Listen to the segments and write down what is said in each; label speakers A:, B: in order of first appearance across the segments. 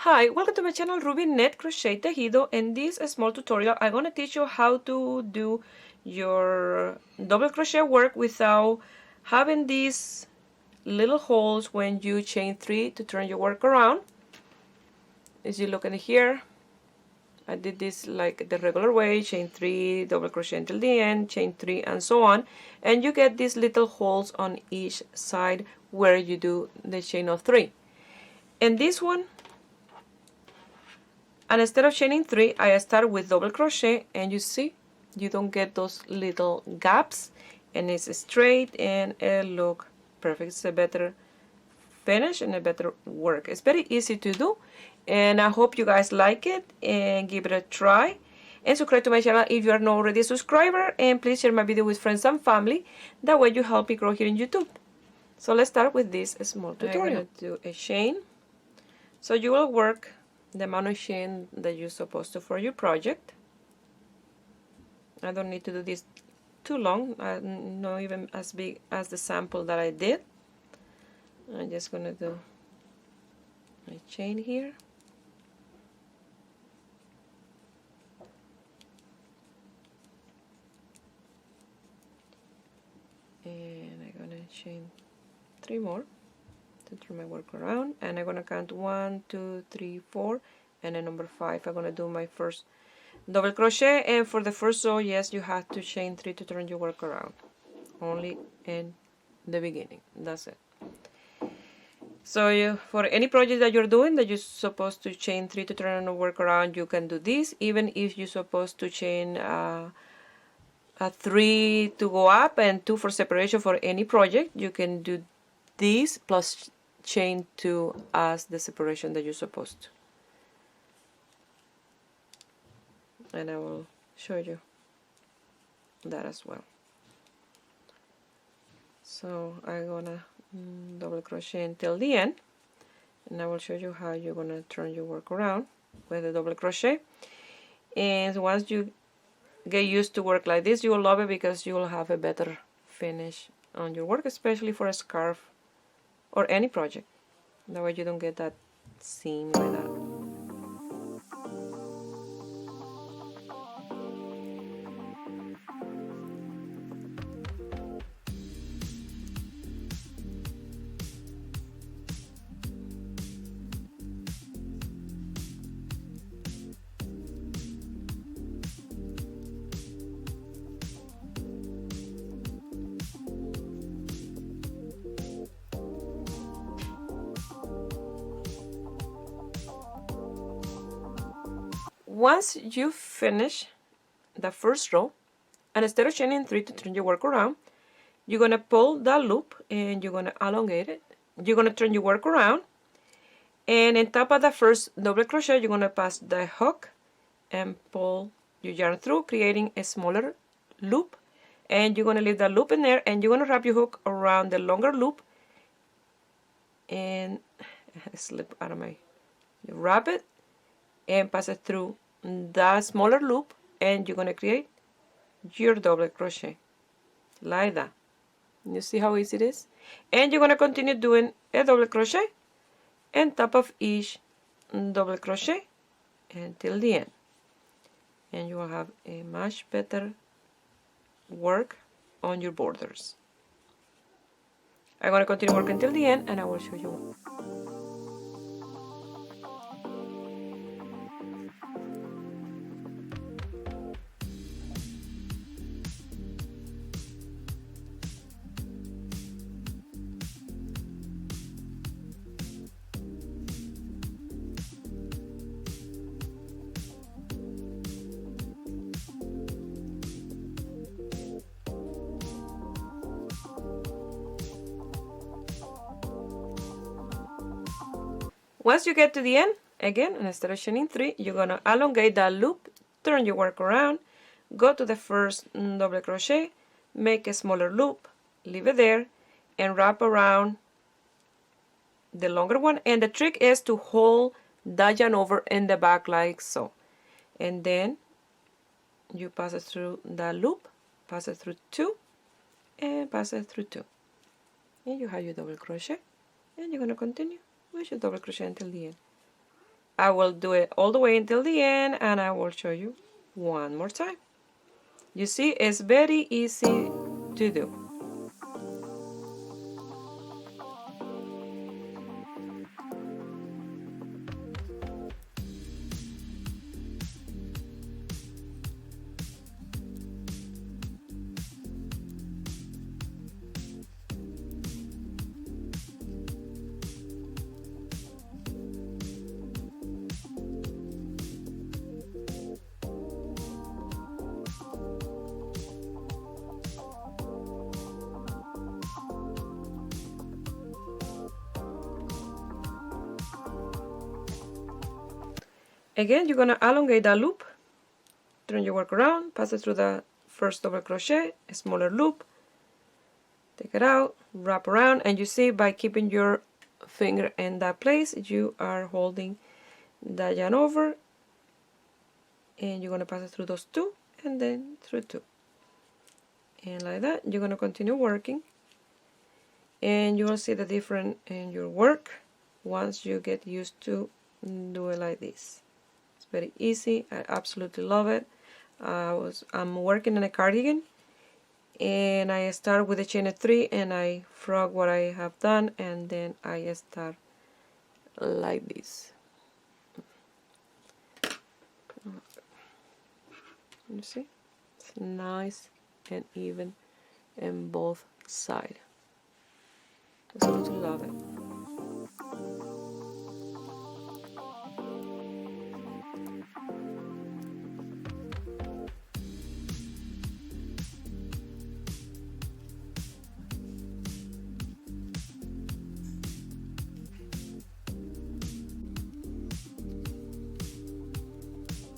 A: Hi, welcome to my channel Ruby Net Crochet Tejido. In this small tutorial I'm going to teach you how to do your double crochet work without having these little holes when you chain 3 to turn your work around. As you look in here, I did this like the regular way, chain 3, double crochet until the end, chain 3 and so on, and you get these little holes on each side where you do the chain of 3. In this one, and instead of chaining 3, I start with double crochet, and you see you don't get those little gaps, and it's straight and it look perfect. It's a better finish and a better work. It's very easy to do, and I hope you guys like it and give it a try. And subscribe to my channel if you are not already a subscriber, and please share my video with friends and family. That way you help me grow here in YouTube. So let's start with this small tutorial. I'm going to do a chain. So you will work the amount of chain that you're supposed to for your project. I don't need to do this too long, not even as big as the sample that I did. I'm just going to do my chain here. And I'm going to chain 3 more to turn my work around, and I'm going to count 1, 2, 3, 4, and then number 5 I'm going to do my first double crochet. And for the first row, yes, you have to chain 3 to turn your work around, only in the beginning. That's it. So for any project that you're doing that you're supposed to chain 3 to turn your work around, you can do this. Even if you're supposed to chain a 3 to go up and 2 for separation for any project, you can do this plus chain 2 as the separation that you're supposed to. And I will show you that as well. So I'm gonna double crochet until the end, and I will show you how you're gonna turn your work around with a double crochet. And once you get used to work like this, you will love it because you will have a better finish on your work, especially for a scarf or any project. That way you don't get that seam like that. Once you finish the first row, and instead of chaining 3 to turn your work around, you're going to pull that loop and you're going to elongate it. You're going to turn your work around, and on top of the first double crochet, you're going to pass the hook and pull your yarn through, creating a smaller loop. And you're going to leave that loop in there, and you're going to wrap your hook around the longer loop and slip out of my. You wrap it and pass it through the smaller loop, and you're going to create your double crochet like that. You see how easy it is? And you're going to continue doing a double crochet on top of each double crochet until the end, and you will have a much better work on your borders. I'm going to continue working until the end, and I will show you. Once you get to the end, again, and instead of chaining 3, you're going to elongate that loop, turn your work around, go to the first double crochet, make a smaller loop, leave it there, and wrap around the longer one. And the trick is to hold that yarn over in the back like so. And then you pass it through that loop, pass it through 2, and pass it through 2. And you have your double crochet, and you're going to continue with your double crochet until the end. I will do it all the way until the end, and I will show you one more time. You see, it's very easy to do. Again, you're going to elongate that loop, turn your work around, pass it through the first double crochet, a smaller loop, take it out, wrap around, and you see by keeping your finger in that place, you are holding that yarn over, and you're going to pass it through those two, and then through two. And like that, you're going to continue working, and you will see the difference in your work once you get used to do it like this. It's very easy. I absolutely love it. I'm working on a cardigan, and I start with a chain of 3 and I frog what I have done, and then I start like this. You see, it's nice and even in both sides. Absolutely love it.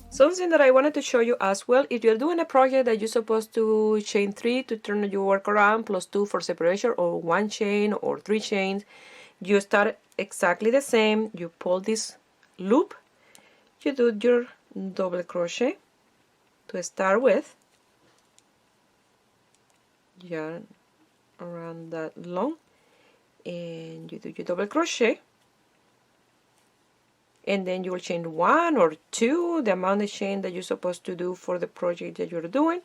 A: Something that I wanted to show you as well, if you're doing a project that you're supposed to chain 3 to turn your work around, plus 2 for separation, or 1 chain or 3 chains, you start exactly the same. You pull this loop, you do your double crochet to start with, yarn around that long, and you do your double crochet, and then you will chain 1 or 2, the amount of chain that you're supposed to do for the project that you're doing,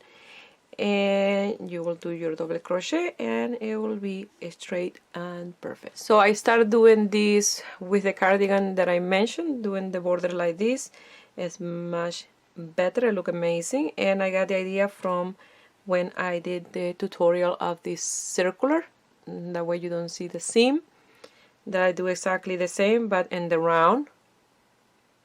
A: and you will do your double crochet, and it will be straight and perfect. So I started doing this with the cardigan that I mentioned, doing the border like this. It's much better, it looks amazing, and I got the idea from when I did the tutorial of this circular. That way you don't see the seam, that I do exactly the same but in the round,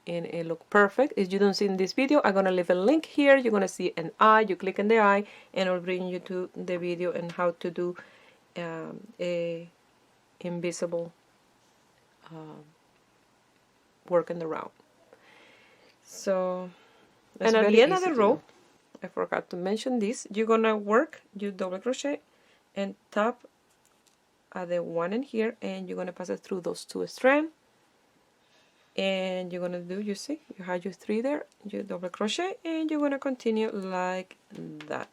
A: and it looks perfect. If you don't see in this video, I'm gonna leave a link here. You're gonna see an eye, you click on the eye, and it'll bring you to the video and how to do a invisible work in the round. So, and at the end of the row, I forgot to mention this, you're gonna work, you double crochet and tap at the one in here, and you're gonna pass it through those 2 strands, and you're gonna do, you see, you have your 3 there, you double crochet, and you're gonna continue like that.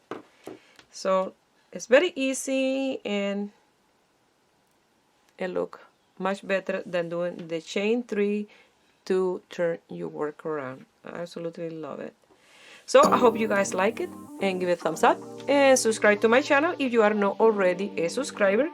A: So it's very easy, and it looks much better than doing the chain 3 to turn your work around. I absolutely love it. So I hope you guys like it, and give it a thumbs up, and subscribe to my channel if you are not already a subscriber.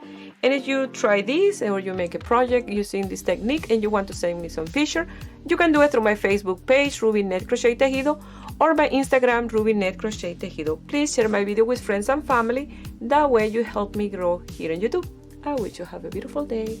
A: And if you try this, or you make a project using this technique and you want to send me some picture, you can do it through my Facebook page, Ruby Net Crochet Tejido, or my Instagram, Ruby Net Crochet Tejido. Please share my video with friends and family. That way you help me grow here on YouTube. I wish you have a beautiful day.